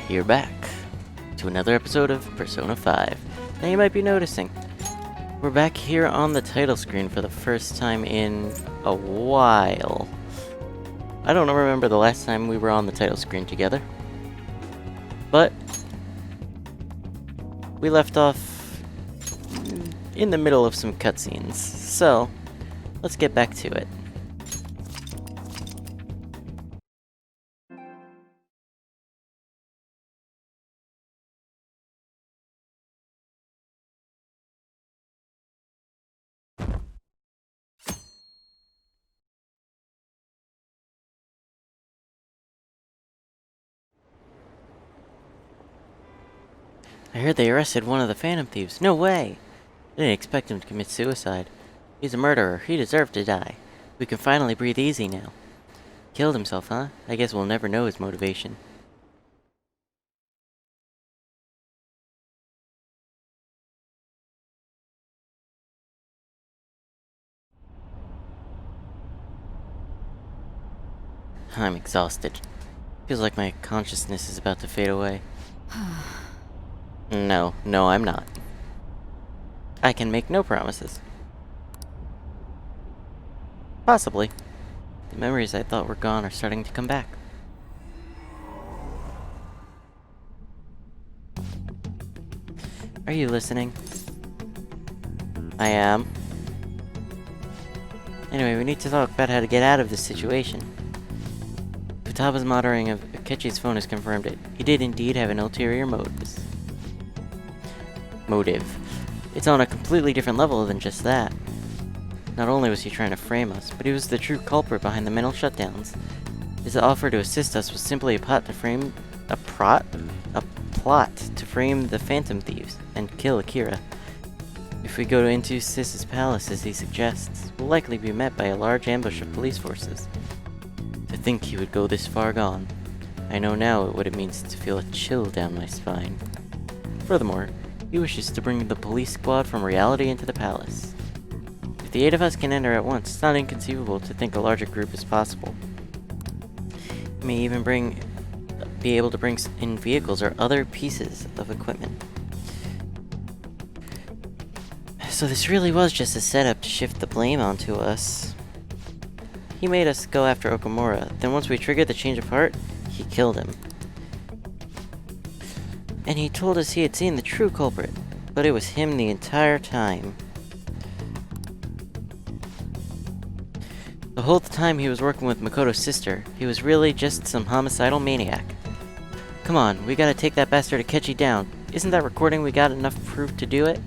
You're back to another episode of Persona 5. Now you might be noticing, we're back here on the title screen for the first time in a while. I don't remember the last time we were on the title screen together, but we left off in the middle of some cutscenes, so let's get back to it. I heard they arrested one of the Phantom Thieves. No way! I didn't expect him to commit suicide. He's a murderer. He deserved to die. We can finally breathe easy now. Killed himself, huh? I guess we'll never know his motivation. I'm exhausted. Feels like my consciousness is about to fade away. No, I'm not. I can make no promises. Possibly. The memories I thought were gone are starting to come back. Are you listening? I am. Anyway, we need to talk about how to get out of this situation. Futaba's monitoring of Akechi's phone has confirmed it. He did indeed have an ulterior motive. It's on a completely different level than just that. Not only was he trying to frame us, but he was the true culprit behind the mental shutdowns. His offer to assist us was simply a plot to frame the Phantom Thieves and kill Akira. If we go into Sis's palace as he suggests, we'll likely be met by a large ambush of police forces. To think he would go this far gone. I know now what it means to feel a chill down my spine. Furthermore, he wishes to bring the police squad from reality into the palace. If the 8 of us can enter at once, it's not inconceivable to think a larger group is possible. He may even be able to bring in vehicles or other pieces of equipment. So this really was just a setup to shift the blame onto us. He made us go after Okamura, then once we triggered the change of heart, he killed him. And he told us he had seen the true culprit, but it was him the entire time. The whole time he was working with Makoto's sister, he was really just some homicidal maniac. Come on, we gotta take that bastard Akechi down. Isn't that recording we got enough proof to do it?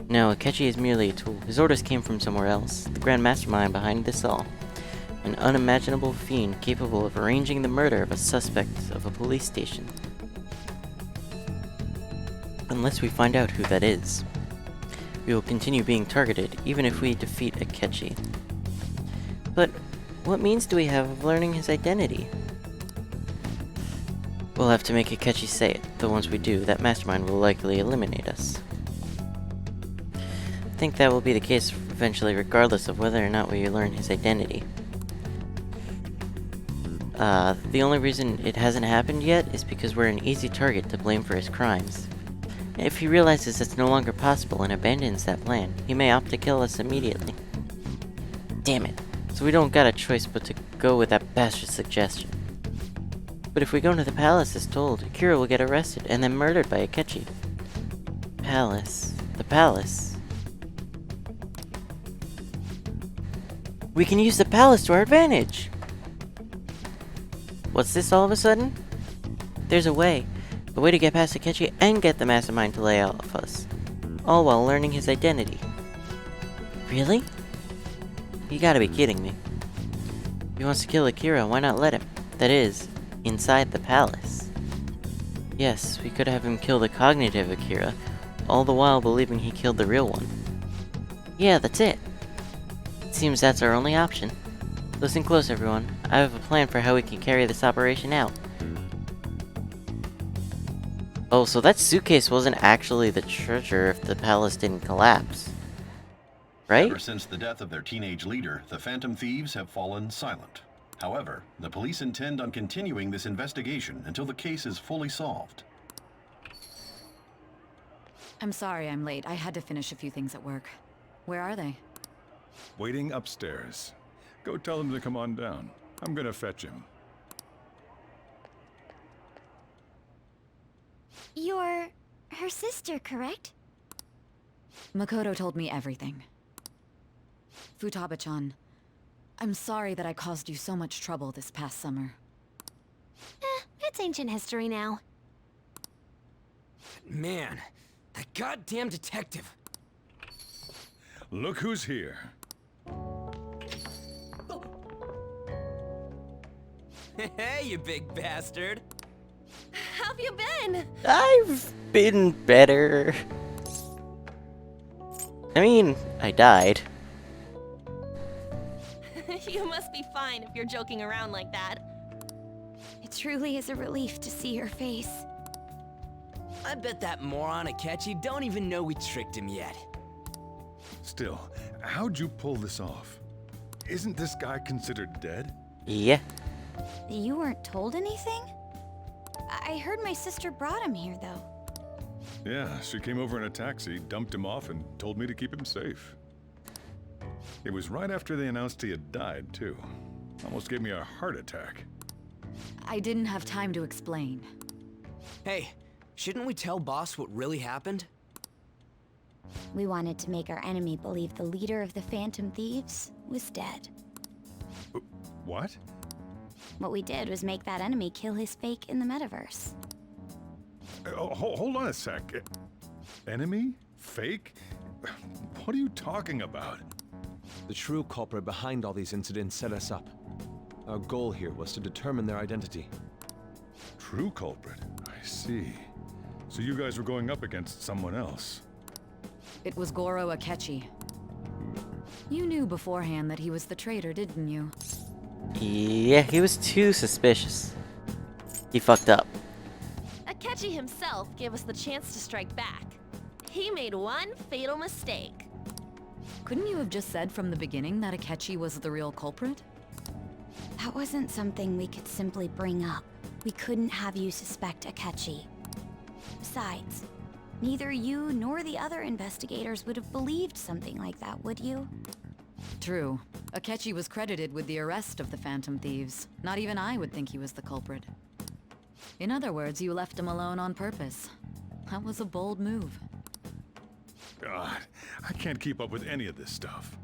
No, Akechi is merely a tool. His orders came from somewhere else, the grand mastermind behind this all. An unimaginable fiend capable of arranging the murder of a suspect of a police station. Unless we find out who that is, we will continue being targeted even if we defeat Akechi. But what means do we have of learning his identity? We'll have to make Akechi say it, though once we do, that mastermind will likely eliminate us. I think that will be the case eventually regardless of whether or not we learn his identity. The only reason it hasn't happened yet is because we're an easy target to blame for his crimes. If he realizes it's no longer possible and abandons that plan, he may opt to kill us immediately. Damn it. So we don't got a choice but to go with that bastard suggestion. But if we go into the palace as told, Akira will get arrested and then murdered by Akechi. Palace. The palace. We can use the palace to our advantage! What's this all of a sudden? There's a way to get past Akechi and get the mastermind to lay off us, all while learning his identity. Really? You gotta be kidding me. If he wants to kill Akira, why not let him? That is, inside the palace. Yes, we could have him kill the cognitive Akira, all the while believing he killed the real one. Yeah, that's it. It seems that's our only option. Listen close, everyone. I have a plan for how we can carry this operation out. Oh, so that suitcase wasn't actually the treasure if the palace didn't collapse. Right? Ever since the death of their teenage leader, the Phantom Thieves have fallen silent. However, the police intend on continuing this investigation until the case is fully solved. I'm sorry I'm late. I had to finish a few things at work. Where are they? Waiting upstairs. Go tell him to come on down. I'm gonna fetch him. You're her sister, correct? Makoto told me everything. Futaba-chan, I'm sorry that I caused you so much trouble this past summer. It's ancient history now. Man, that goddamn detective. Look who's here. Hey, you big bastard. How have you been? I've been better. I mean, I died. You must be fine if you're joking around like that. It truly is a relief to see your face. I bet that moron Akechi don't even know we tricked him yet. Still, how'd you pull this off? Isn't this guy considered dead? Yeah. You weren't told anything? I heard my sister brought him here, though. Yeah, she came over in a taxi, dumped him off, and told me to keep him safe. It was right after they announced he had died, too. Almost gave me a heart attack. I didn't have time to explain. Hey, shouldn't we tell boss what really happened? We wanted to make our enemy believe the leader of the Phantom Thieves was dead. What? What we did was make that enemy kill his fake in the metaverse. Hold on a sec. Enemy? Fake? What are you talking about? The true culprit behind all these incidents set us up. Our goal here was to determine their identity. True culprit? I see. So you guys were going up against someone else. It was Goro Akechi. You knew beforehand that he was the traitor, didn't you? Yeah, he was too suspicious. He fucked up. Akechi himself gave us the chance to strike back. He made one fatal mistake. Couldn't you have just said from the beginning that Akechi was the real culprit? That wasn't something we could simply bring up. We couldn't have you suspect Akechi. Besides, neither you nor the other investigators would have believed something like that, would you? True. Akechi was credited with the arrest of the Phantom Thieves. Not even I would think he was the culprit. In other words, you left him alone on purpose. That was a bold move. God, I can't keep up with any of this stuff.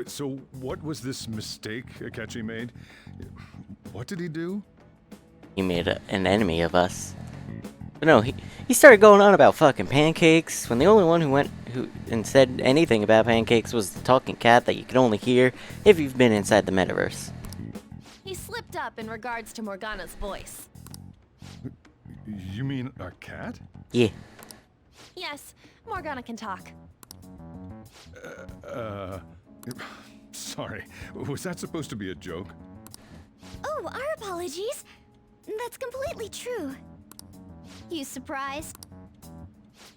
So what was this mistake Akechi made? What did he do? He made an enemy of us. But no, he started going on about fucking pancakes, when the only one who said anything about pancakes was the talking cat that you can only hear if you've been inside the metaverse. He slipped up in regards to Morgana's voice. You mean a cat? Yeah. Yes, Morgana can talk. Sorry. Was that supposed to be a joke? Oh, our apologies. That's completely true. You surprised?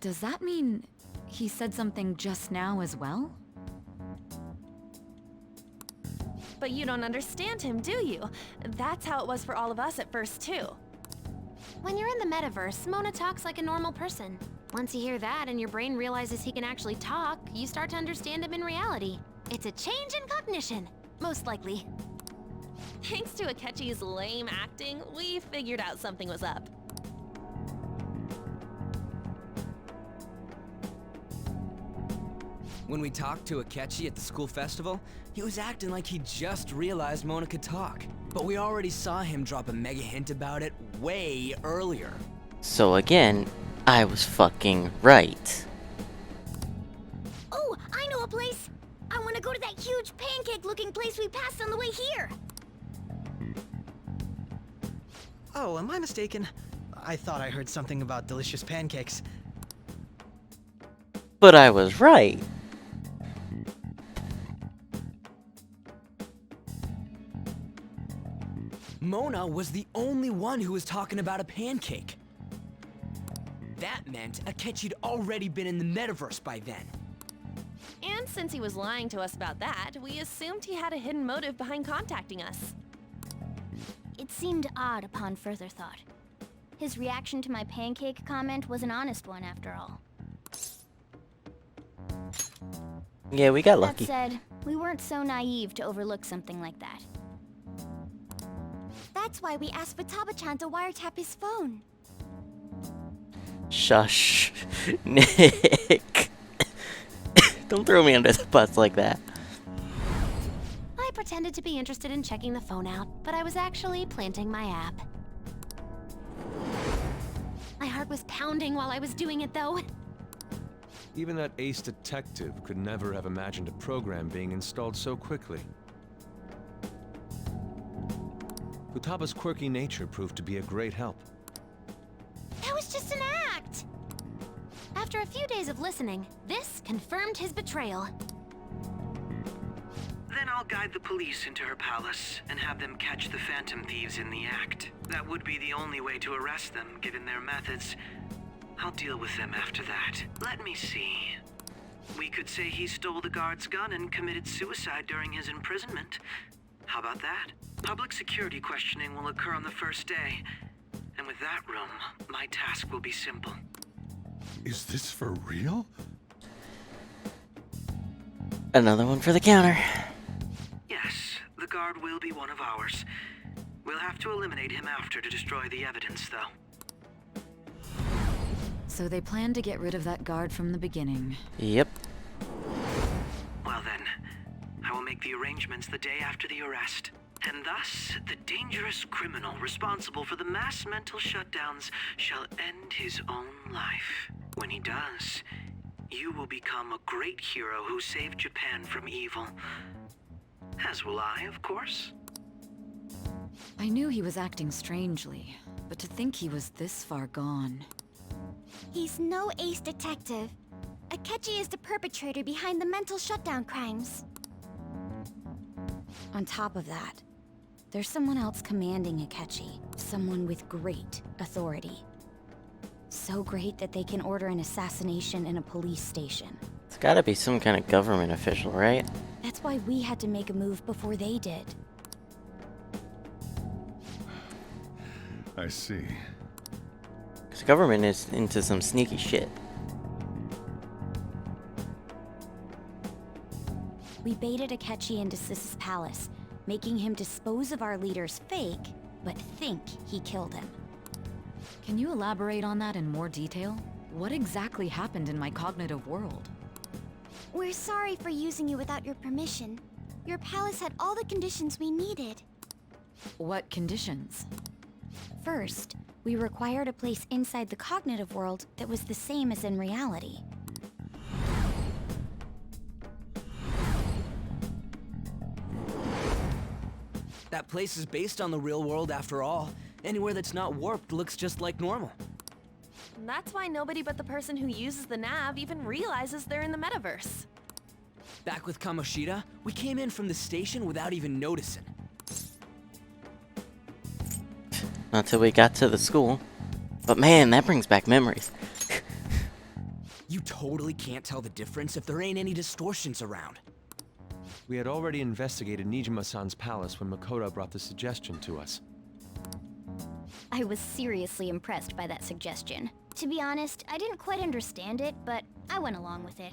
Does that mean he said something just now as well? But you don't understand him, do you? That's how it was for all of us at first, too. When you're in the metaverse, Mona talks like a normal person. Once you hear that and your brain realizes he can actually talk, you start to understand him in reality. It's a change in cognition, most likely. Thanks to Akechi's lame acting, we figured out something was up. When we talked to Akechi at the school festival, he was acting like he just realized Mona could talk. But we already saw him drop a mega hint about it way earlier. So again, I was fucking right. Oh, I know a place! I want to go to that huge pancake-looking place we passed on the way here! Oh, am I mistaken? I thought I heard something about delicious pancakes. But I was right. Mona was the only one who was talking about a pancake. That meant Akechi'd already been in the metaverse by then. And since he was lying to us about that, we assumed he had a hidden motive behind contacting us. It seemed odd upon further thought. His reaction to my pancake comment was an honest one, after all. Yeah, we got lucky. That said, we weren't so naive to overlook something like that. That's why we asked Futaba-chan to wiretap his phone. Shush. Nick. Don't throw me under the bus like that. I pretended to be interested in checking the phone out, but I was actually planting my app. My heart was pounding while I was doing it, though. Even that ace detective could never have imagined a program being installed so quickly. Futaba's quirky nature proved to be a great help. That was just an act! After a few days of listening, this confirmed his betrayal. Then I'll guide the police into her palace and have them catch the Phantom Thieves in the act. That would be the only way to arrest them, given their methods. I'll deal with them after that. Let me see. We could say he stole the guard's gun and committed suicide during his imprisonment. How about that? Public security questioning will occur on the first day. And with that room, my task will be simple. Is this for real? Another one for the counter. Yes, the guard will be one of ours. We'll have to eliminate him after to destroy the evidence, though. So they planned to get rid of that guard from the beginning. Yep. Well then, I will make the arrangements the day after the arrest. And thus, the dangerous criminal responsible for the mass mental shutdowns shall end his own life. When he does, you will become a great hero who saved Japan from evil. As will I, of course. I knew he was acting strangely, but to think he was this far gone. He's no ace detective. Akechi is the perpetrator behind the mental shutdown crimes. On top of that, there's someone else commanding Akechi. Someone with great authority. So great that they can order an assassination in a police station. It's gotta be some kind of government official, right? That's why we had to make a move before they did. I see. Because the government is into some sneaky shit. We baited Akechi into Sis's palace, making him dispose of our leader's fake, but think he killed him. Can you elaborate on that in more detail? What exactly happened in my cognitive world? We're sorry for using you without your permission. Your palace had all the conditions we needed. What conditions? First, we required a place inside the cognitive world that was the same as in reality. That place is based on the real world after all. Anywhere that's not warped looks just like normal. And that's why nobody but the person who uses the nav even realizes they're in the metaverse. Back with Kamoshida, we came in from the station without even noticing. Not till we got to the school. But man, that brings back memories. You totally can't tell the difference if there ain't any distortions around. We had already investigated Nijima-san's palace when Makoto brought the suggestion to us. I was seriously impressed by that suggestion. To be honest, I didn't quite understand it, but I went along with it.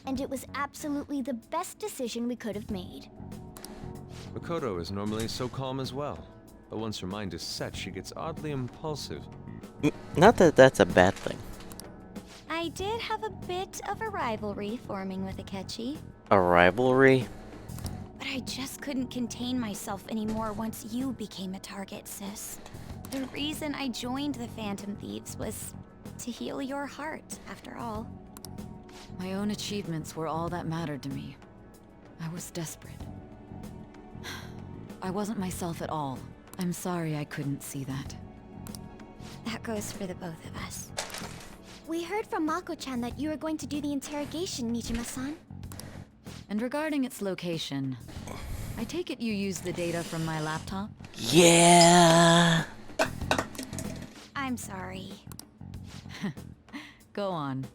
And it was absolutely the best decision we could have made. Makoto is normally so calm as well, but once her mind is set, she gets oddly impulsive. Not that that's a bad thing. I did have a bit of a rivalry forming with Akechi. A rivalry? But I just couldn't contain myself anymore once you became a target, sis. The reason I joined the Phantom Thieves was to heal your heart, after all. My own achievements were all that mattered to me. I was desperate. I wasn't myself at all. I'm sorry I couldn't see that. That goes for the both of us. We heard from Mako-chan that you were going to do the interrogation, Nijima-san. And regarding its location, I take it you used the data from my laptop? Yeah. I'm sorry. Go on.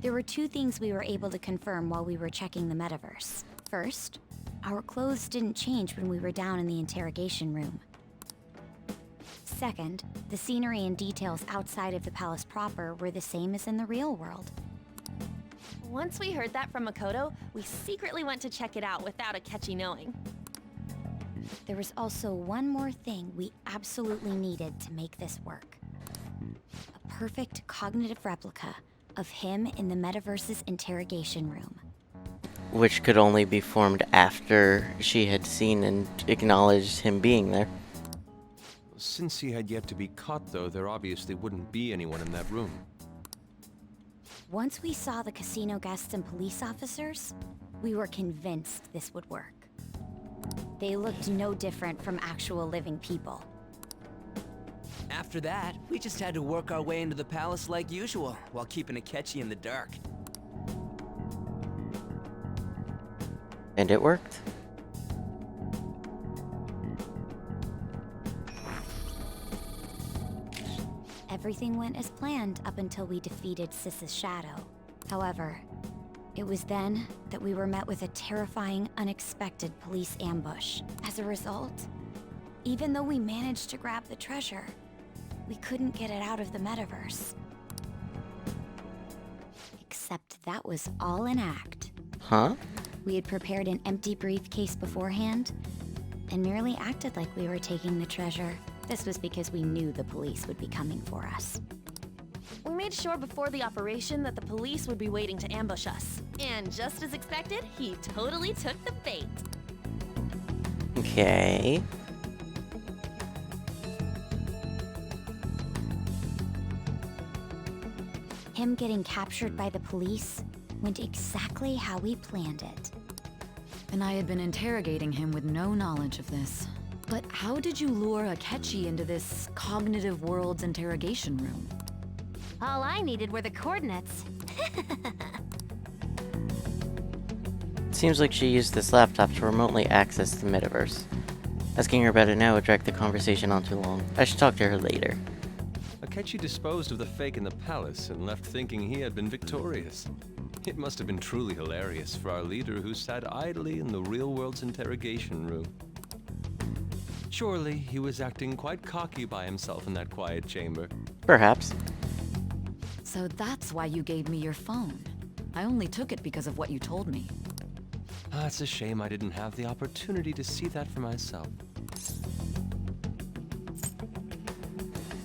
There were two things we were able to confirm while we were checking the metaverse. First, our clothes didn't change when we were down in the interrogation room. Second, the scenery and details outside of the palace proper were the same as in the real world. Once we heard that from Makoto, we secretly went to check it out without Akechi knowing. There was also one more thing we absolutely needed to make this work. A perfect cognitive replica of him in the metaverse's interrogation room. Which could only be formed after she had seen and acknowledged him being there. Since he had yet to be caught, though, there obviously wouldn't be anyone in that room. Once we saw the casino guests and police officers, we were convinced this would work. They looked no different from actual living people. After that, we just had to work our way into the palace like usual, while keeping Akechi in the dark. And it worked. Everything went as planned up until we defeated Sis's shadow. However, it was then that we were met with a terrifying, unexpected police ambush. As a result, even though we managed to grab the treasure, we couldn't get it out of the metaverse. Except that was all an act. Huh? We had prepared an empty briefcase beforehand and merely acted like we were taking the treasure. This was because we knew the police would be coming for us. We made sure before the operation that the police would be waiting to ambush us. And just as expected, he totally took the bait. Okay. Him getting captured by the police went exactly how we planned it. And I had been interrogating him with no knowledge of this. But how did you lure Akechi into this cognitive world's interrogation room? All I needed were the coordinates. Seems like she used this laptop to remotely access the metaverse. Asking her about it now would drag the conversation on too long. I should talk to her later. Akechi disposed of the fake in the palace and left thinking he had been victorious. It must have been truly hilarious for our leader who sat idly in the real world's interrogation room. Surely he was acting quite cocky by himself in that quiet chamber. Perhaps. So that's why you gave me your phone. I only took it because of what you told me. It's a shame I didn't have the opportunity to see that for myself.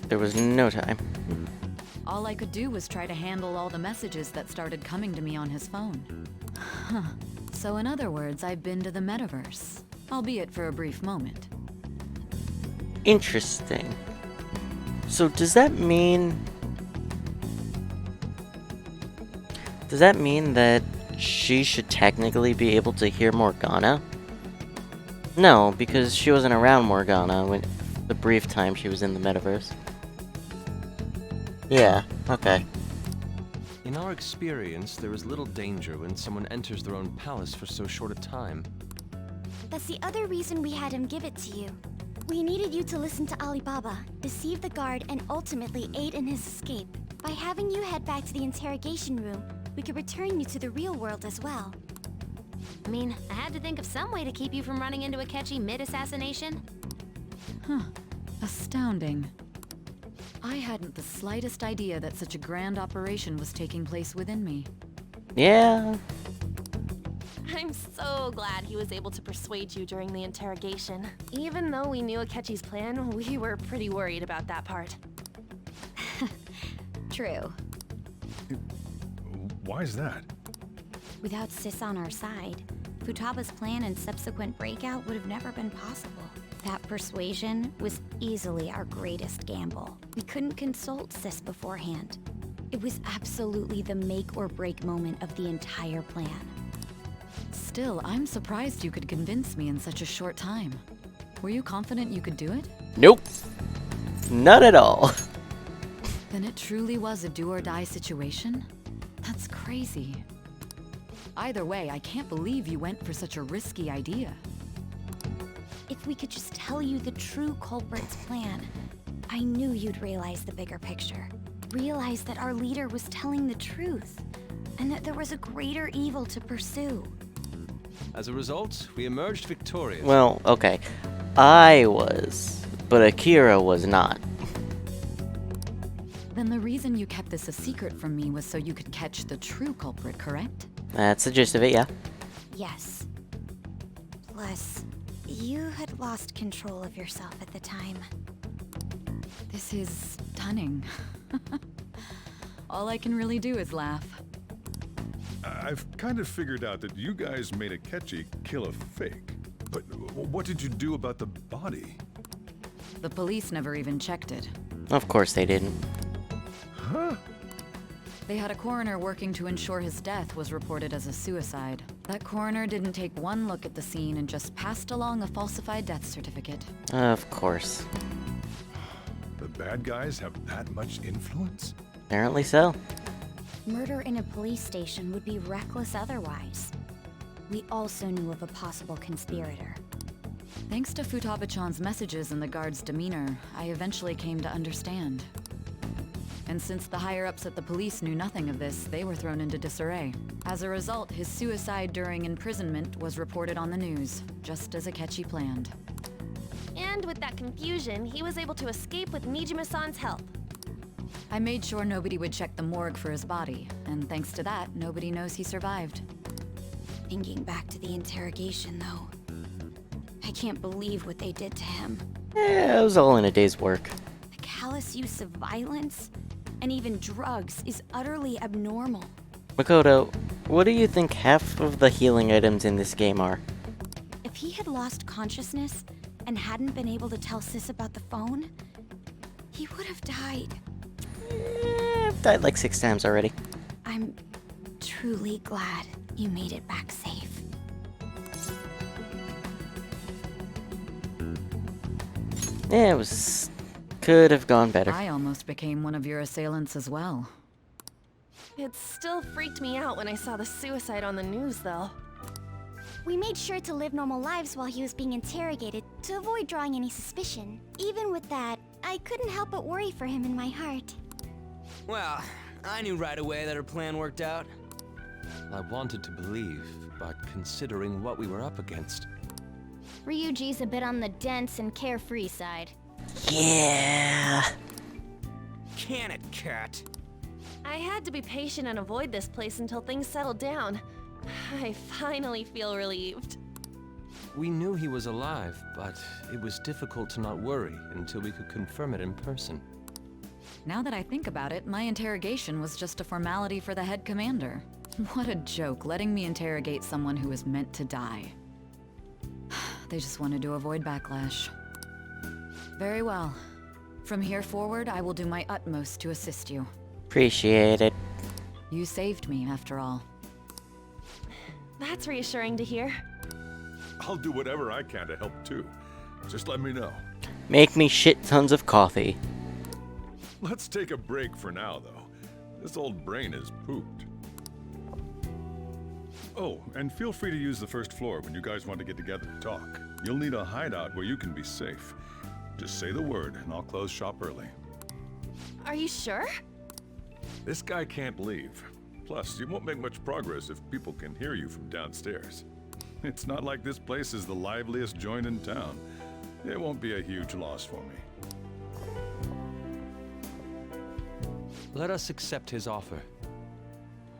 There was no time. All I could do was try to handle all the messages that started coming to me on his phone. Huh. So in other words, I've been to the metaverse, albeit for a brief moment. Interesting. So does that mean... Does that mean that she should technically be able to hear Morgana? No, because she wasn't around Morgana when the brief time she was in the metaverse. Yeah, okay. In our experience, there is little danger when someone enters their own palace for so short a time. That's the other reason we had him give it to you. We needed you to listen to Alibaba, deceive the guard, and ultimately aid in his escape. By having you head back to the interrogation room, we could return you to the real world as well. I mean, I had to think of some way to keep you from running into Akechi mid-assassination. Huh. Astounding. I hadn't the slightest idea that such a grand operation was taking place within me. Yeah. I'm so glad he was able to persuade you during the interrogation. Even though we knew Akechi's plan, we were pretty worried about that part. True. Why is that? Without Sis on our side, Futaba's plan and subsequent breakout would have never been possible. That persuasion was easily our greatest gamble. We couldn't consult Sis beforehand. It was absolutely the make or break moment of the entire plan. Still, I'm surprised you could convince me in such a short time. Were you confident you could do it? Nope. Not at all. Then it truly was a do-or-die situation? That's crazy. Either way, I can't believe you went for such a risky idea. If we could just tell you the true culprit's plan, I knew you'd realize the bigger picture. realized that our leader was telling the truth, and that there was a greater evil to pursue. As a result, we emerged victorious. Well, okay. I was, but Akira was not. Then the reason you kept this a secret from me was so you could catch the true culprit, correct? That's the gist of it, yeah. Yes. Plus, you had lost control of yourself at the time. This is stunning. All I can really do is laugh. I've kind of figured out that you guys made Akechi kill a fake. But what did you do about the body? The police never even checked it. Of course they didn't. Huh? They had a coroner working to ensure his death was reported as a suicide. That coroner didn't take one look at the scene and just passed along a falsified death certificate. Of course. The bad guys have that much influence? Apparently so. Murder in a police station would be reckless otherwise. We also knew of a possible conspirator. Thanks to Futaba-chan's messages and the guard's demeanor, I eventually came to understand. And since the higher-ups at the police knew nothing of this, they were thrown into disarray. As a result, his suicide during imprisonment was reported on the news, just as Akechi planned. And with that confusion, he was able to escape with Nijima-san's help. I made sure nobody would check the morgue for his body, and thanks to that, nobody knows he survived. Thinking back to the interrogation, though, I can't believe what they did to him. Yeah, it was all in a day's work. The callous use of violence, and even drugs, is utterly abnormal. Makoto, what do you think half of the healing items in this game are? If he had lost consciousness and hadn't been able to tell Sis about the phone, he would have died. I've died like 6 times already. I'm truly glad you made it back safe. Yeah, it was... could have gone better. I almost became one of your assailants as well. It still freaked me out when I saw the suicide on the news, though. We made sure to live normal lives while he was being interrogated to avoid drawing any suspicion. Even with that, I couldn't help but worry for him in my heart. Well, I knew right away that her plan worked out. I wanted to believe, but considering what we were up against. Ryuji's a bit on the dense and carefree side. Yeah. Can it, cat? I had to be patient and avoid this place until things settled down. I finally feel relieved. We knew he was alive, but it was difficult to not worry until we could confirm it in person. Now that I think about it, my interrogation was just a formality for the head commander. What a joke, letting me interrogate someone who was meant to die. They just wanted to avoid backlash. Very well. From here forward, I will do my utmost to assist you. Appreciate it. You saved me, after all. That's reassuring to hear. I'll do whatever I can to help too. Just let me know. Make me shit tons of coffee. Let's take a break for now, though. This old brain is pooped. Oh, and feel free to use the first floor when you guys want to get together and talk. You'll need a hideout where you can be safe. Just say the word, and I'll close shop early. Are you sure? This guy can't leave. Plus, you won't make much progress if people can hear you from downstairs. It's not like this place is the liveliest joint in town. It won't be a huge loss for me. Let us accept his offer.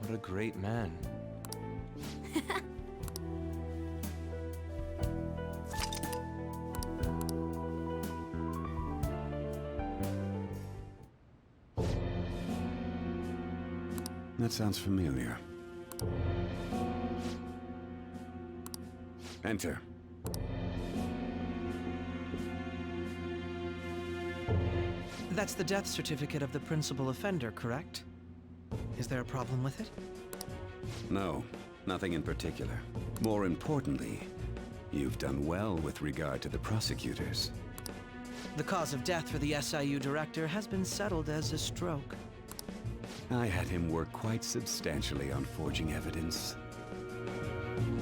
What a great man. That sounds familiar. Enter. That's the death certificate of the principal offender, correct? Is there a problem with it? No, nothing in particular. More importantly, you've done well with regard to the prosecutors. The cause of death for the SIU director has been settled as a stroke. I had him work quite substantially on forging evidence.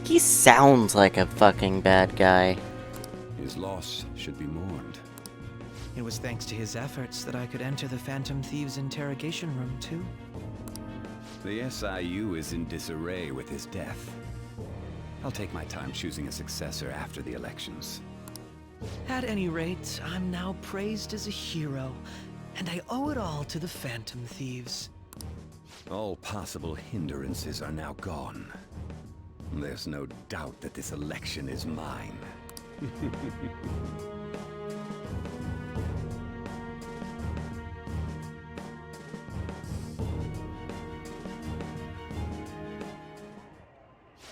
He sounds like a fucking bad guy. His loss should be mourned. It was thanks to his efforts that I could enter the Phantom Thieves' interrogation room, too. The SIU is in disarray with his death. I'll take my time choosing a successor after the elections. At any rate, I'm now praised as a hero, and I owe it all to the Phantom Thieves. All possible hindrances are now gone. There's no doubt that this election is mine.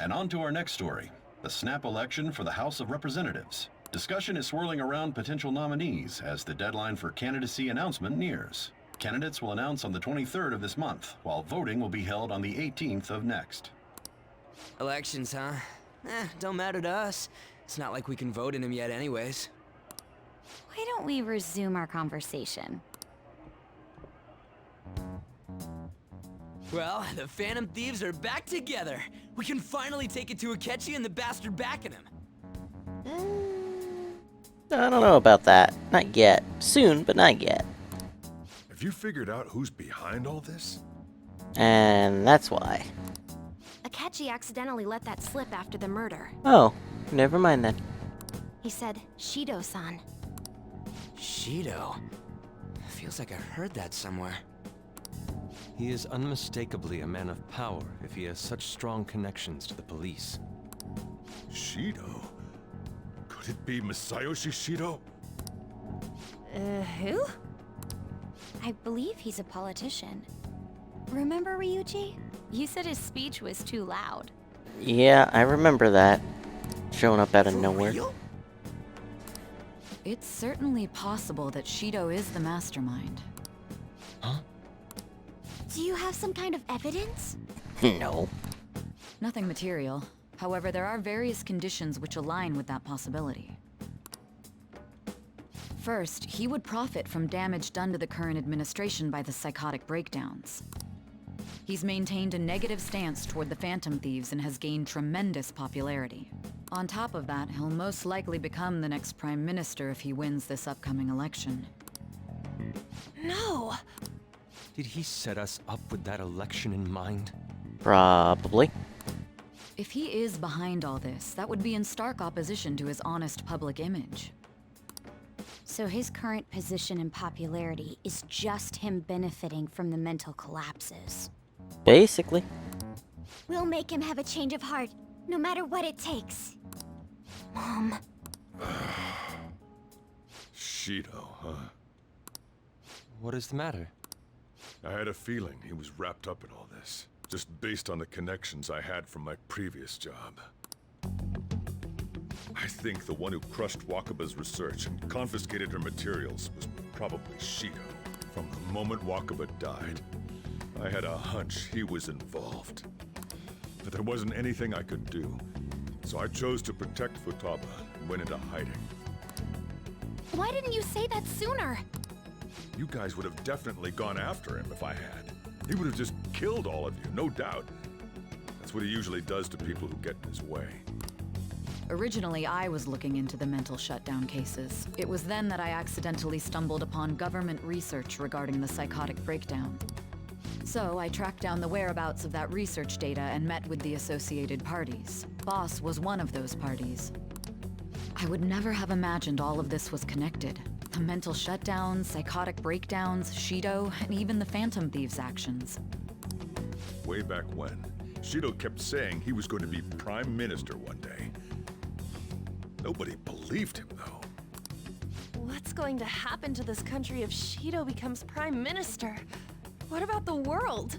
And on to our next story, the snap election for the House of Representatives. Discussion is swirling around potential nominees as the deadline for candidacy announcement nears. Candidates will announce on the 23rd of this month, while voting will be held on the 18th of next. Elections, huh? Don't matter to us. It's not like we can vote in them yet anyways. Why don't we resume our conversation? Well, the Phantom Thieves are back together. We can finally take it to Akechi and the bastard backing him. I don't know about that. Not yet. Soon, but not yet. Have you figured out who's behind all this? And that's why. Akechi accidentally let that slip after the murder. Oh, never mind then. He said, Shido-san. Shido? Feels like I heard that somewhere. He is unmistakably a man of power if he has such strong connections to the police. Shido? Could it be Masayoshi Shido? Who? I believe he's a politician. Remember, Ryuji? You said his speech was too loud. Yeah, I remember that. Showing up out of nowhere. Real? It's certainly possible that Shido is the mastermind. Huh? Do you have some kind of evidence? No. Nothing material. However, there are various conditions which align with that possibility. First, he would profit from damage done to the current administration by the psychotic breakdowns. He's maintained a negative stance toward the Phantom Thieves and has gained tremendous popularity. On top of that, he'll most likely become the next Prime Minister if he wins this upcoming election. No! Did he set us up with that election in mind? Probably. If he is behind all this, that would be in stark opposition to his honest public image. So his current position and popularity is just him benefiting from the mental collapses. Basically. We'll make him have a change of heart, no matter what it takes. Mom. Shido, huh? What is the matter? I had a feeling he was wrapped up in all this, just based on the connections I had from my previous job. I think the one who crushed Wakaba's research and confiscated her materials was probably Shido. From the moment Wakaba died, I had a hunch he was involved. But there wasn't anything I could do, so I chose to protect Futaba and went into hiding. Why didn't you say that sooner? You guys would have definitely gone after him if I had. He would have just killed all of you, no doubt. That's what he usually does to people who get in his way. Originally, I was looking into the mental shutdown cases. It was then that I accidentally stumbled upon government research regarding the psychotic breakdown. So I tracked down the whereabouts of that research data and met with the associated parties. Boss was one of those parties. I would never have imagined all of this was connected. The mental shutdowns, psychotic breakdowns, Shido, and even the Phantom Thieves' actions. Way back when, Shido kept saying he was going to be Prime Minister one day. Nobody believed him, though. What's going to happen to this country if Shido becomes Prime Minister? What about the world?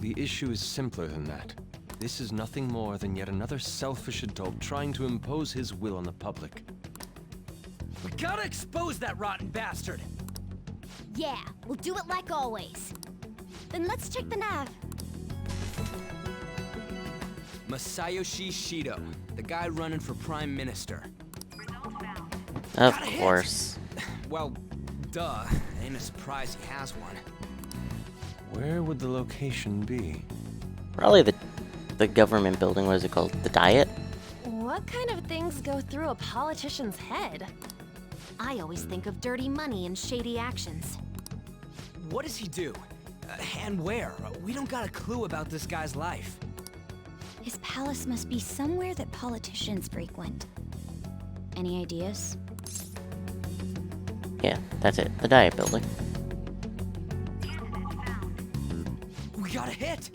The issue is simpler than that. This is nothing more than yet another selfish adult trying to impose his will on the public. We gotta expose that rotten bastard! Yeah, we'll do it like always. Then let's check the nav. Masayoshi Shido, the guy running for Prime Minister. Of course. Well, duh. Ain't a surprise he has one. Where would the location be? Probably the government building. What is it called? The Diet? What kind of things go through a politician's head? I always think of dirty money and shady actions. What does he do? And where? We don't got a clue about this guy's life. His palace must be somewhere that politicians frequent. Any ideas? Yeah, that's it. The Diet Building. We got a hit!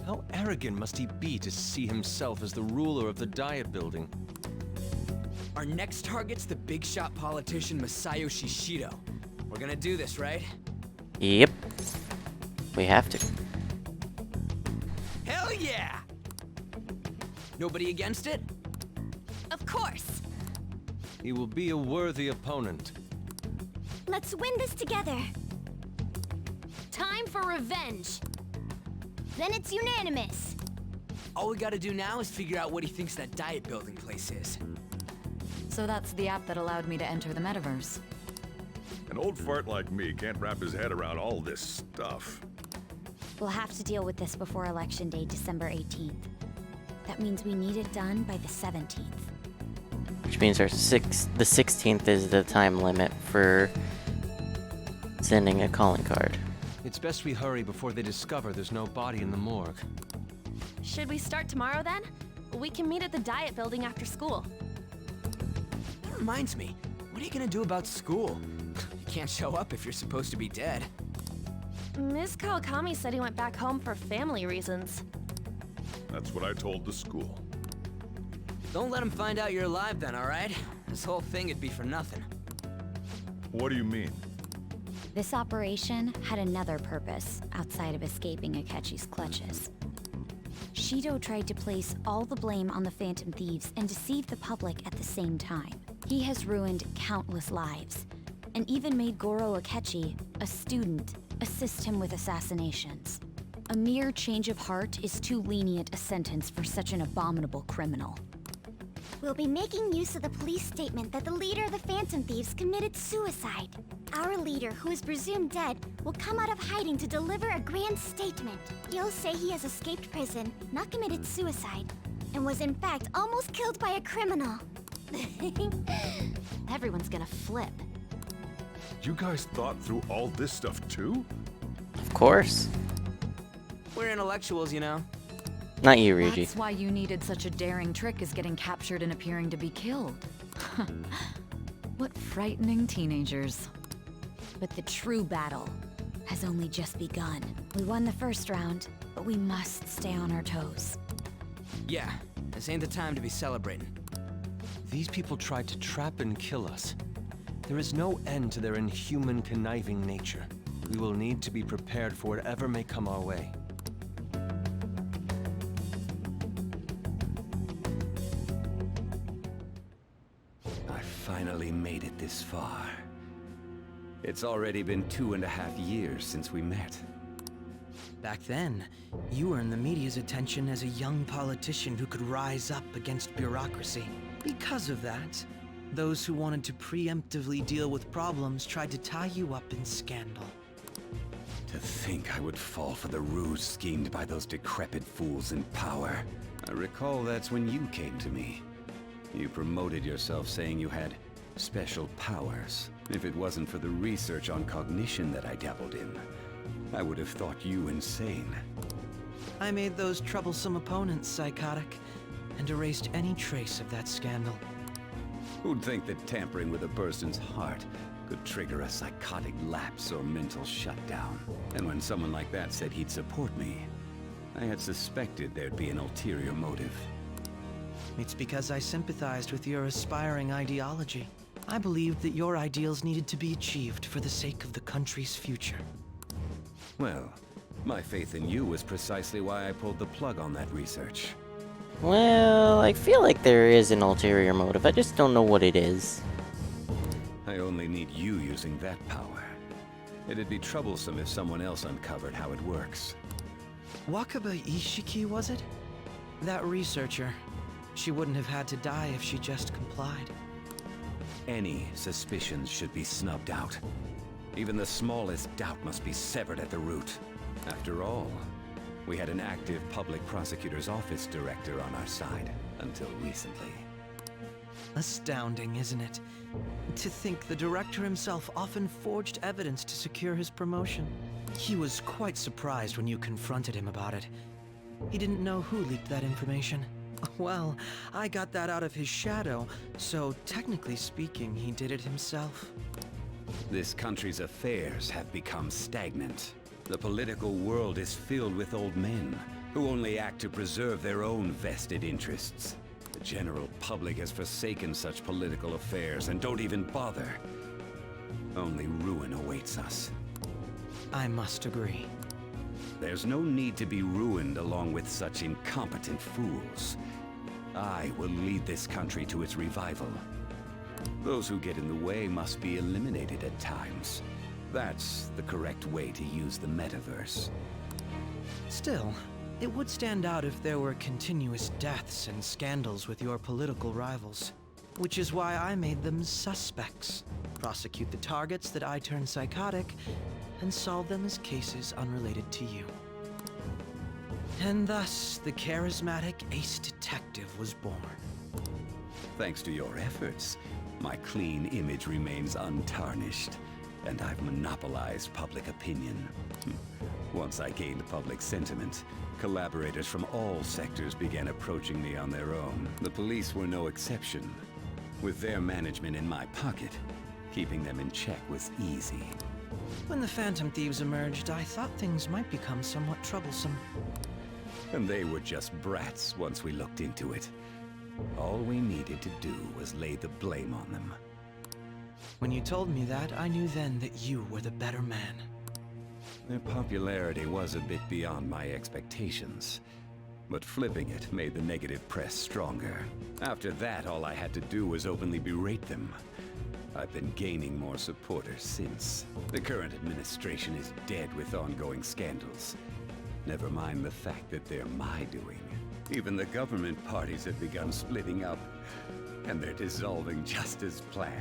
How arrogant must he be to see himself as the ruler of the Diet Building? Our next target's the big shot politician Masayoshi Shido. We're gonna do this, right? Yep. We have to. Hell yeah! Nobody against it? Of course. He will be a worthy opponent. Let's win this together. Time for revenge! Then it's unanimous. All we gotta do now is figure out what he thinks that Diet Building place is. So that's the app that allowed me to enter the metaverse. An old fart like me can't wrap his head around all this stuff. We'll have to deal with this before Election Day, December 18th. That means we need it done by the 17th. Which means the 16th is the time limit for sending a calling card. It's best we hurry before they discover there's no body in the morgue. Should we start tomorrow then? We can meet at the Diet Building after school. That reminds me, what are you gonna do about school? You can't show up if you're supposed to be dead. Ms. Kawakami said he went back home for family reasons. That's what I told the school. Don't let him find out you're alive then, alright? This whole thing would be for nothing. What do you mean? This operation had another purpose outside of escaping Akechi's clutches. Shido tried to place all the blame on the Phantom Thieves and deceive the public at the same time. He has ruined countless lives, and even made Goro Akechi, a student, assist him with assassinations. A mere change of heart is too lenient a sentence for such an abominable criminal. We'll be making use of the police statement that the leader of the Phantom Thieves committed suicide. Our leader, who is presumed dead, will come out of hiding to deliver a grand statement. He'll say he has escaped prison, not committed suicide, and was in fact almost killed by a criminal. Everyone's gonna flip. You guys thought through all this stuff too? Of course. We're intellectuals, you know. Not you, Ryuji. That's why you needed such a daring trick as getting captured and appearing to be killed. What frightening teenagers. But the true battle has only just begun. We won the first round, but we must stay on our toes. Yeah, this ain't the time to be celebrating. These people tried to trap and kill us. There is no end to their inhuman, conniving nature. We will need to be prepared for whatever may come our way. I finally made it this far. It's already been 2.5 years since we met. Back then, you were in the media's attention as a young politician who could rise up against bureaucracy. Because of that, those who wanted to preemptively deal with problems tried to tie you up in scandal. To think I would fall for the ruse schemed by those decrepit fools in power. I recall that's when you came to me. You promoted yourself saying you had special powers. If it wasn't for the research on cognition that I dabbled in, I would have thought you insane. I made those troublesome opponents psychotic, and erased any trace of that scandal. Who'd think that tampering with a person's heart could trigger a psychotic lapse or mental shutdown? And when someone like that said he'd support me, I had suspected there'd be an ulterior motive. It's because I sympathized with your aspiring ideology. I believed that your ideals needed to be achieved for the sake of the country's future. Well, my faith in you was precisely why I pulled the plug on that research. Well, I feel like there is an ulterior motive. I just don't know what it is. I only need you using that power. It'd be troublesome if someone else uncovered how it works. Wakaba Ishiki, was it? That researcher. She wouldn't have had to die if she just complied. Any suspicions should be snubbed out. Even the smallest doubt must be severed at the root. After all, we had an active public prosecutor's office director on our side, until recently. Astounding, isn't it? To think the director himself often forged evidence to secure his promotion. He was quite surprised when you confronted him about it. He didn't know who leaked that information. Well, I got that out of his shadow, so technically speaking, he did it himself. This country's affairs have become stagnant. The political world is filled with old men who only act to preserve their own vested interests. The general public has forsaken such political affairs and don't even bother. Only ruin awaits us. I must agree. There's no need to be ruined along with such incompetent fools. I will lead this country to its revival. Those who get in the way must be eliminated at times. That's the correct way to use the metaverse. Still, it would stand out if there were continuous deaths and scandals with your political rivals. Which is why I made them suspects. Prosecute the targets that I turn psychotic, and solve them as cases unrelated to you. And thus, the charismatic ace detective was born. Thanks to your efforts, my clean image remains untarnished, and I've monopolized public opinion. Once I gained public sentiment, collaborators from all sectors began approaching me on their own. The police were no exception. With their management in my pocket, keeping them in check was easy. When the Phantom Thieves emerged, I thought things might become somewhat troublesome. And they were just brats once we looked into it. All we needed to do was lay the blame on them. When you told me that, I knew then that you were the better man. Their popularity was a bit beyond my expectations, but flipping it made the negative press stronger. After that, all I had to do was openly berate them. I've been gaining more supporters since. The current administration is dead with ongoing scandals. Never mind the fact that they're my doing. Even the government parties have begun splitting up, and they're dissolving just as planned.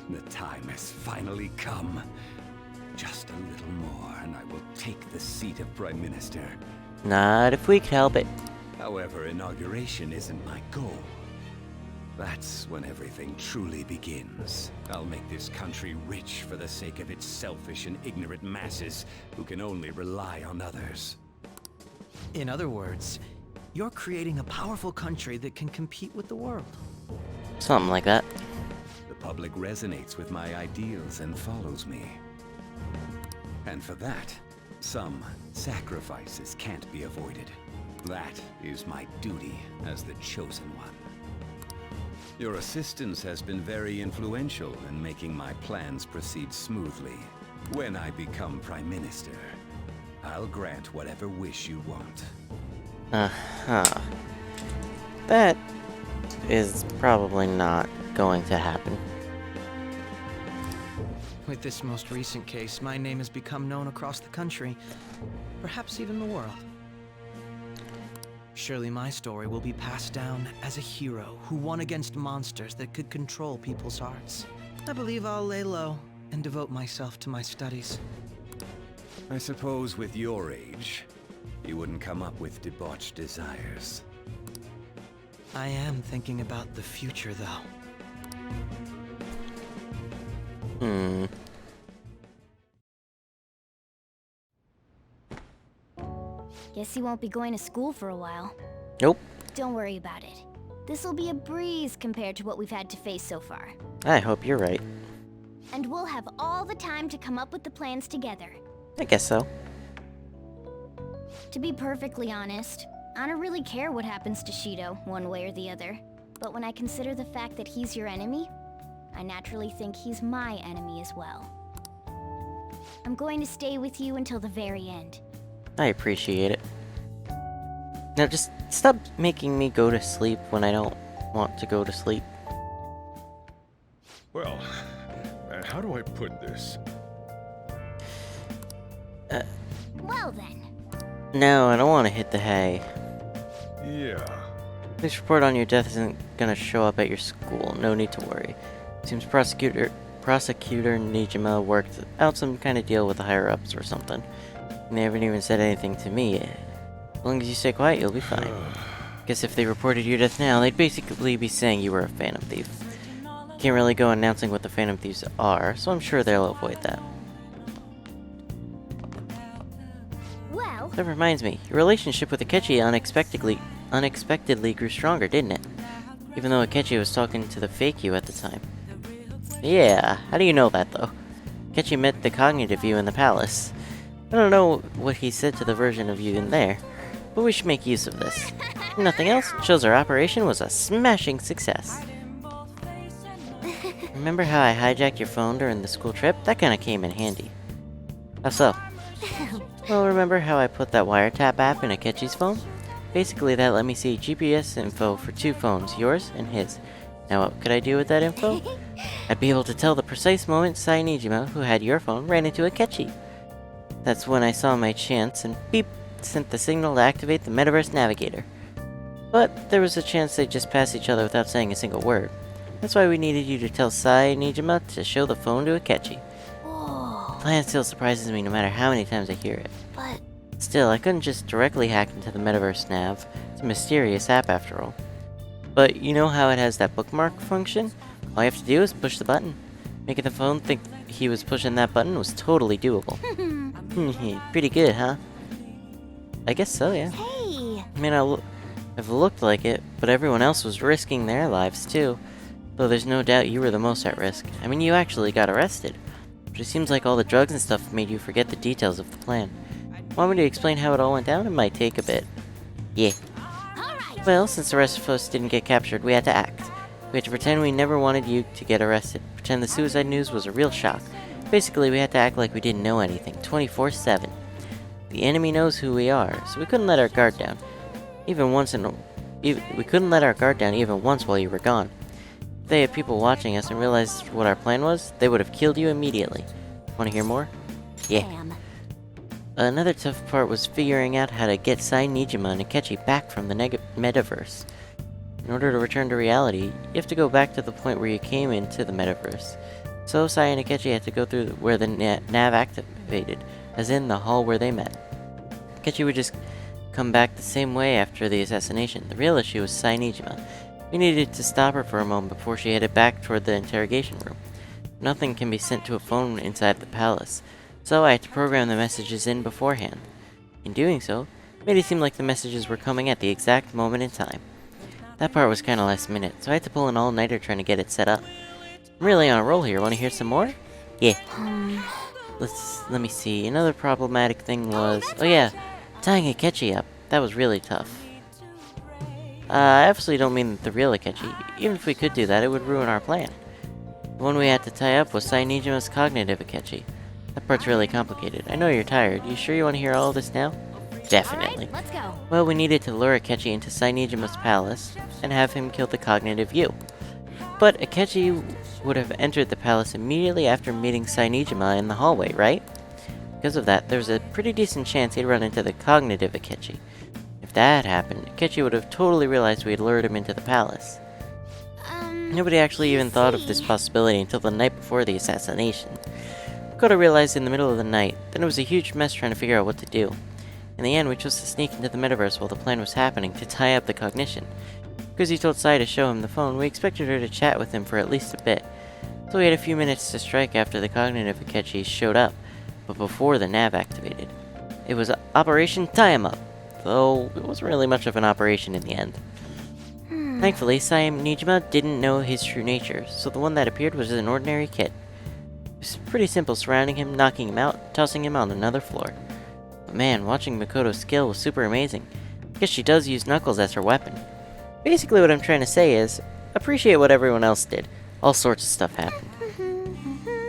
The time has finally come. Just a little more, and I will take the seat of Prime Minister. Not if we can help it. However, inauguration isn't my goal. That's when everything truly begins. I'll make this country rich for the sake of its selfish and ignorant masses who can only rely on others. In other words, you're creating a powerful country that can compete with the world. Something like that. The public resonates with my ideals and follows me. And for that, some sacrifices can't be avoided. That is my duty as the chosen one. Your assistance has been very influential in making my plans proceed smoothly. When I become Prime Minister, I'll grant whatever wish you want. Uh-huh. That is probably not going to happen. With this most recent case, my name has become known across the country, perhaps even the world. Surely my story will be passed down as a hero who won against monsters that could control people's hearts. I believe I'll lay low and devote myself to my studies. I suppose with your age, you wouldn't come up with debauched desires. I am thinking about the future, though. Guess you won't be going to school for a while. Nope. Don't worry about it. This'll be a breeze compared to what we've had to face so far. I hope you're right. And we'll have all the time to come up with the plans together. I guess so. To be perfectly honest, I don't really care what happens to Shido, one way or the other. But when I consider the fact that he's your enemy, I naturally think he's my enemy as well. I'm going to stay with you until the very end. I appreciate it. Now just stop making me go to sleep when I don't want to go to sleep. Well, how do I put this? Well then. No, I don't want to hit the hay. Yeah. This report on your death isn't gonna show up at your school. No need to worry. Seems Prosecutor Nijima worked out some kind of deal with the higher-ups or something. And they haven't even said anything to me. As long as you stay quiet, you'll be fine. Guess if they reported your death now, they'd basically be saying you were a Phantom Thief. Can't really go announcing what the Phantom Thieves are, so I'm sure they'll avoid that. Well, That reminds me, your relationship with Akechi unexpectedly grew stronger, didn't it? Even though Akechi was talking to the fake you at the time. Yeah, how do you know that, though? Akechi met the cognitive you in the palace. I don't know what he said to the version of you in there, but we should make use of this. If nothing else, it shows our operation was a smashing success. Remember how I hijacked your phone during the school trip? That kinda came in handy. How so? Well, remember how I put that wiretap app in Akechi's phone? Basically, that let me see GPS info for 2 phones, yours and his. Now, what could I do with that info? I'd be able to tell the precise moment Sai Nijima, who had your phone, ran into Akechi. That's when I saw my chance and beep, sent the signal to activate the Metaverse Navigator. But there was a chance they'd just pass each other without saying a single word. That's why we needed you to tell Sai Nijima to show the phone to Akechi. whoa, The plan still surprises me no matter how many times I hear it. but Still, I couldn't just directly hack into the Metaverse Nav. It's a mysterious app after all. But you know how it has that bookmark function? All you have to do is push the button. Making the phone think he was pushing that button was totally doable. Pretty good, huh? I guess so, yeah. hey, I mean, I've looked like it, but everyone else was risking their lives too. Though there's no doubt you were the most at risk. I mean, you actually got arrested. But it seems like all the drugs and stuff made you forget the details of the plan. Want me to explain how it all went down? It might take a bit. Yeah. Well, since the rest of us didn't get captured, we had to act. We had to pretend we never wanted you to get arrested. Pretend the suicide news was a real shock. Basically, we had to act like we didn't know anything, 24/7. The enemy knows who we are, so we couldn't let our guard down. We couldn't let our guard down even once while you were gone. If they had people watching us and realized what our plan was, they would have killed you immediately. Want to hear more? Yeah. damn. Another tough part was figuring out how to get Sai Nijima and Akechi back from the metaverse. In order to return to reality, you have to go back to the point where you came into the metaverse. So Sai and Akechi had to go through where the nav activated, as in the hall where they met. Akechi would just come back the same way after the assassination. The real issue was Sai Nijima. We needed to stop her for a moment before she headed back toward the interrogation room. Nothing can be sent to a phone inside the palace, so I had to program the messages in beforehand. In doing so, it made it seem like the messages were coming at the exact moment in time. That part was kinda last minute, so I had to pull an all-nighter trying to get it set up. I'm really on a roll here. Wanna hear some more? Yeah. Let me see. Another problematic thing was... Oh yeah, tying Akechi up. That was really tough. I obviously don't mean the real Akechi. Even if we could do that, it would ruin our plan. The one we had to tie up was Sai Nijima's cognitive Akechi. That part's really complicated. I know you're tired. You sure you want to hear all this now? Definitely. All right, let's go. Well, we needed to lure Akechi into Sai Nijima's palace and have him kill the cognitive you. But Akechi would have entered the palace immediately after meeting Sai Nijima in the hallway, right? Because of that, there was a pretty decent chance he'd run into the cognitive Akechi. If that happened, Akechi would have totally realized we had lured him into the palace. Nobody actually even thought of this possibility until the night before the assassination. Koda realized in the middle of the night, then it was a huge mess trying to figure out what to do. In the end, we chose to sneak into the metaverse while the plan was happening to tie up the cognition. Because he told Sai to show him the phone, we expected her to chat with him for at least a bit. So we had a few minutes to strike after the cognitive Akechi showed up, but before the nav activated. It was Operation Tie 'em Up, though it wasn't really much of an operation in the end. Thankfully, Sai Nijima didn't know his true nature, so the one that appeared was an ordinary kid. It was pretty simple, surrounding him, knocking him out, tossing him on another floor. But man, watching Makoto's skill was super amazing. I guess she does use Knuckles as her weapon. Basically what I'm trying to say is, appreciate what everyone else did. All sorts of stuff happened.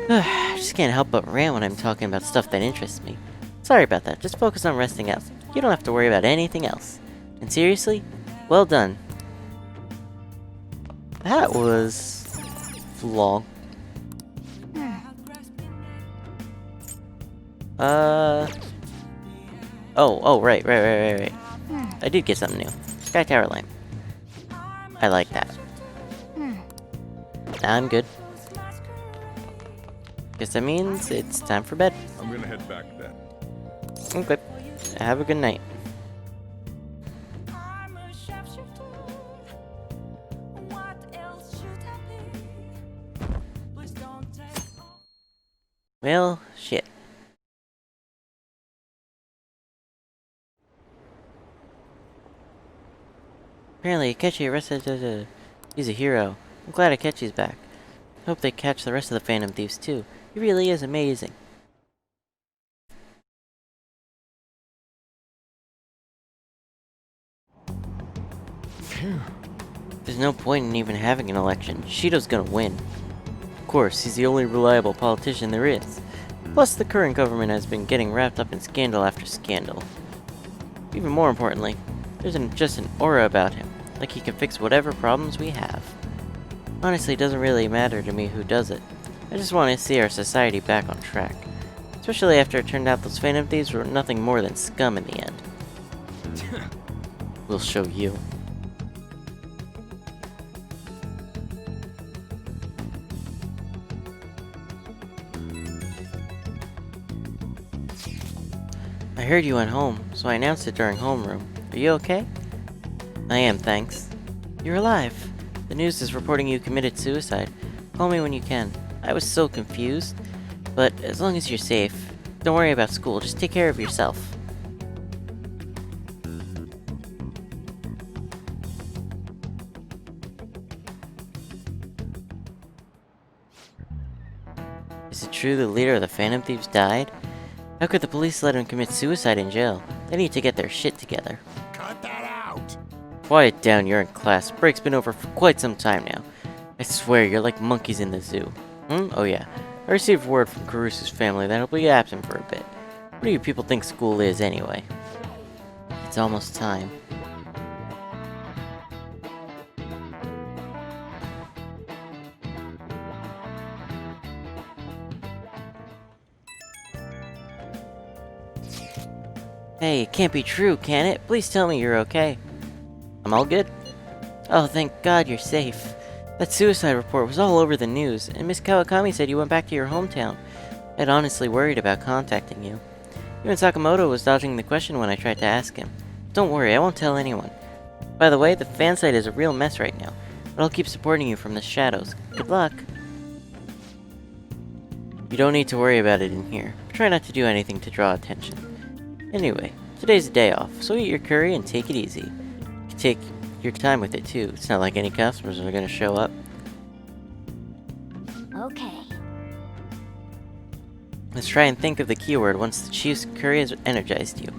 I just can't help but rant when I'm talking about stuff that interests me. Sorry about that, just focus on resting up. You don't have to worry about anything else. And seriously, well done. That was... long. Oh, right. I did get something new. Sky Tower Lamp. I like that. Now I'm good. Guess that means it's time for bed. I'm gonna head back then. Okay. Have a good night. Well, shit. Apparently, Akechi arrested he's a hero. I'm glad Akechi's back. Hope they catch the rest of the Phantom Thieves too. He really is amazing. There's no point in even having an election. Shido's gonna win. Of course, he's the only reliable politician there is. Plus, the current government has been getting wrapped up in scandal after scandal. Even more importantly, there's just an aura about him, like he can fix whatever problems we have. Honestly, it doesn't really matter to me who does it. I just want to see our society back on track. Especially after it turned out those Phantom Thieves were nothing more than scum in the end. We'll show you. I heard you went home, so I announced it during homeroom. Are you okay? I am, thanks. You're alive. The news is reporting you committed suicide. Call me when you can. I was so confused. But as long as you're safe, don't worry about school. Just take care of yourself. Is it true the leader of the Phantom Thieves died? How could the police let him commit suicide in jail? They need to get their shit together. Cut that out! Quiet down, you're in class. Break's been over for quite some time now. I swear, you're like monkeys in the zoo. Oh yeah. I received word from Caruso's family that he'll be absent for a bit. What do you people think school is, anyway? It's almost time. Hey, it can't be true, can it? Please tell me you're okay. I'm all good. Oh, thank God you're safe. That suicide report was all over the news, and Miss Kawakami said you went back to your hometown. I'd honestly worried about contacting you. Even Sakamoto was dodging the question when I tried to ask him. Don't worry, I won't tell anyone. By the way, the fan site is a real mess right now, but I'll keep supporting you from the shadows. Good luck. You don't need to worry about it in here. Try not to do anything to draw attention. Anyway, today's a day off, so eat your curry and take it easy. You can take your time with it too. It's not like any customers are gonna show up. Okay. Let's try and think of the keyword once the chief's curry has energized you.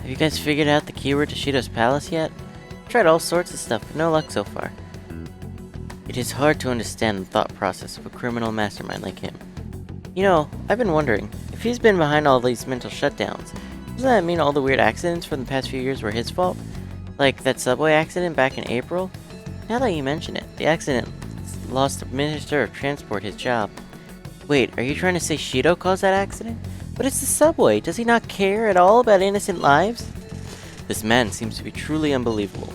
Have you guys figured out the keyword to Shido's palace yet? I've tried all sorts of stuff, but no luck so far. It is hard to understand the thought process of a criminal mastermind like him. You know, I've been wondering, if he's been behind all these mental shutdowns, doesn't that mean all the weird accidents from the past few years were his fault? Like that subway accident back in April? Now that you mention it, the accident lost the Minister of Transport his job. Wait, are you trying to say Shido caused that accident? But it's the subway, does he not care at all about innocent lives? This man seems to be truly unbelievable.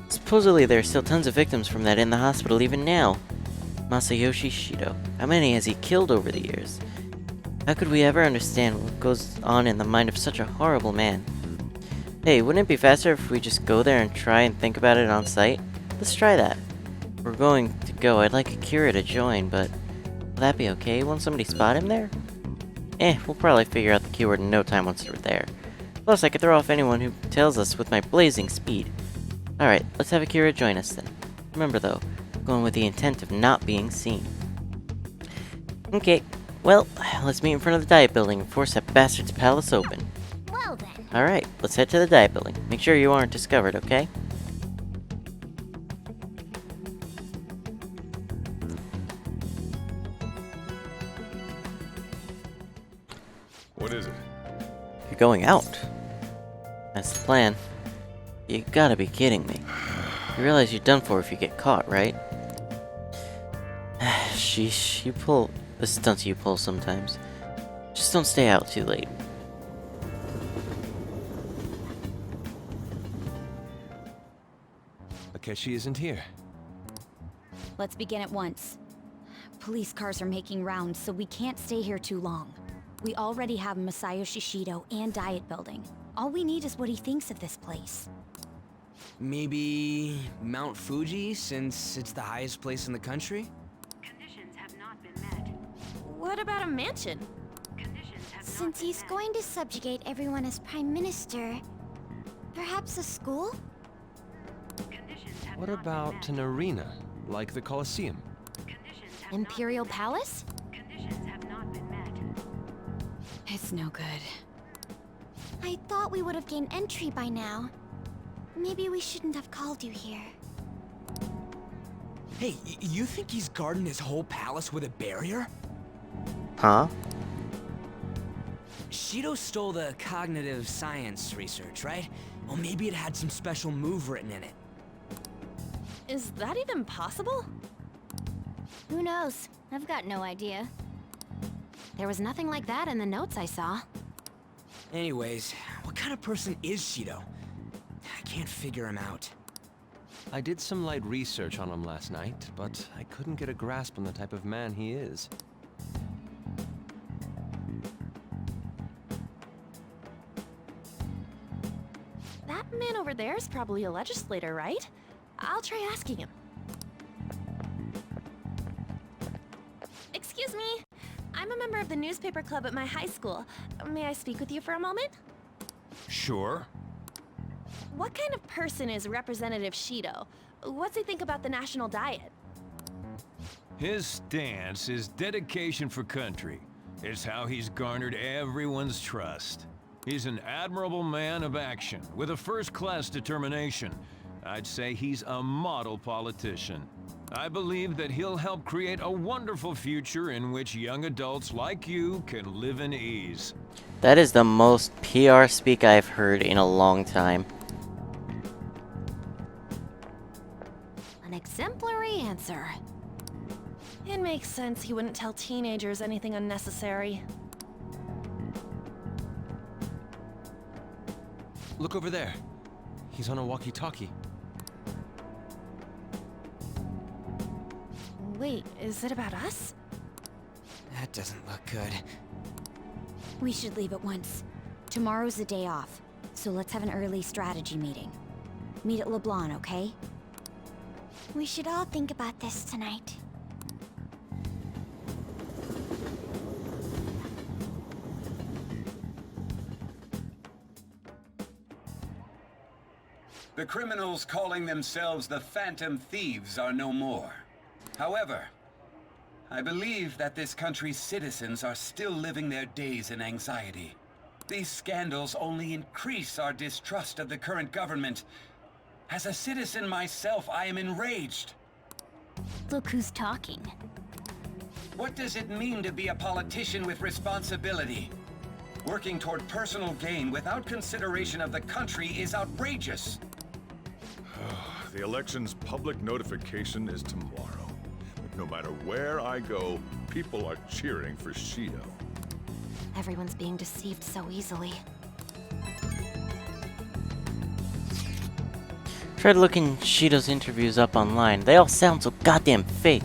Supposedly there are still tons of victims from that in the hospital even now. Masayoshi Shido. How many has he killed over the years? How could we ever understand what goes on in the mind of such a horrible man? Hey, wouldn't it be faster if we just go there and try and think about it on site? Let's try that. We're going to go. I'd like Akira to join, but will that be okay? Won't somebody spot him there? We'll probably figure out the keyword in no time once we're there. Plus, I could throw off anyone who tells us with my blazing speed. Alright, let's have Akira join us then. Remember though, going with the intent of not being seen. Okay, well, let's meet in front of the diet building and force that bastard's palace open. Well then. Alright, let's head to the diet building. Make sure you aren't discovered, okay? What is it? You're going out. That's the plan. You gotta be kidding me. You realize you're done for if you get caught, right? Sheesh, you pull the stunts you pull sometimes. Just don't stay out too late. Akechi isn't here. Let's begin at once. police cars are making rounds, so we can't stay here too long. We already have Masayoshi Shido and Diet Building. All we need is what he thinks of this place. Maybe Mount Fuji, since it's the highest place in the country? Conditions have not been met. What about a mansion? Conditions have Since he's going to subjugate everyone as Prime Minister, perhaps a school? What about an arena, like the Colosseum? Imperial Palace? Conditions have not been met. It's no good. I thought we would have gained entry by now. Maybe we shouldn't have called you here. Hey, you think he's guarding his whole palace with a barrier? Huh? Shido stole the cognitive science research, right? Well, maybe it had some special move written in it. Is that even possible? Who knows? I've got no idea. There was nothing like that in the notes I saw. Anyways, what kind of person is Shido? I can't figure him out. I did some light research on him last night, but I couldn't get a grasp on the type of man he is. That man over there is probably a legislator, right? I'll try asking him. Excuse me. I'm a member of the newspaper club at my high school. May I speak with you for a moment? Sure. What kind of person is Representative Shido? What's he think about the national diet? His stance is dedication for country. It's how he's garnered everyone's trust. He's an admirable man of action, with a first-class determination. I'd say he's a model politician. I believe that he'll help create a wonderful future in which young adults like you can live in ease. That is the most PR speak I've heard in a long time. An exemplary answer. It makes sense he wouldn't tell teenagers anything unnecessary. Look over there. He's on a walkie-talkie. Wait, is it about us? That doesn't look good. We should leave at once. Tomorrow's the day off, so let's have an early strategy meeting. Meet at LeBlanc, okay? We should all think about this tonight. The criminals calling themselves the Phantom Thieves are no more. However, I believe that this country's citizens are still living their days in anxiety. These scandals only increase our distrust of the current government. As a citizen myself, I am enraged. Look who's talking. What does it mean to be a politician with responsibility? Working toward personal gain without consideration of the country is outrageous. The election's public notification is tomorrow. But no matter where I go, people are cheering for Shido. Everyone's being deceived so easily. Tried looking Shido's interviews up online. They all sound so goddamn fake.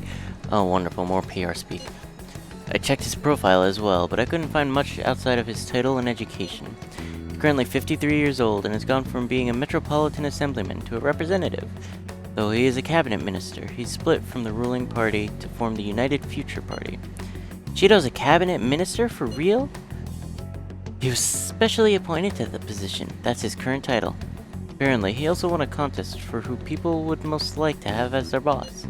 Oh, wonderful, more PR speak. I checked his profile as well, but I couldn't find much outside of his title and education. He's currently 53 years old and has gone from being a Metropolitan Assemblyman to a representative. Though he is a cabinet minister, he's split from the ruling party to form the United Future Party. Shido's a cabinet minister for real? He was specially appointed to the position. That's his current title. Apparently, he also won a contest for who people would most like to have as their boss.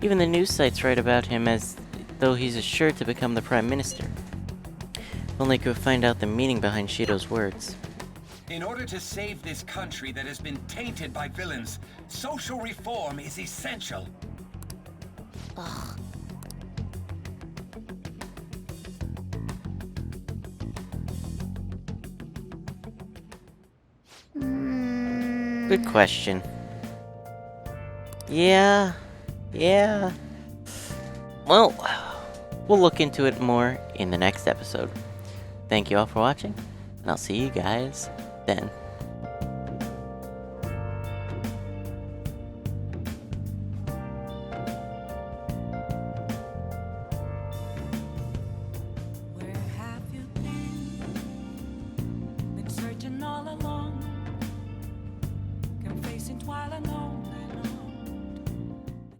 Even the news sites write about him as though he's sure to become the Prime Minister. If only could find out the meaning behind Shido's words. In order to save this country that has been tainted by villains, social reform is essential. Ugh. Good question. Yeah. Well, we'll look into it more in the next episode. Thank you all for watching, and I'll see you guys then.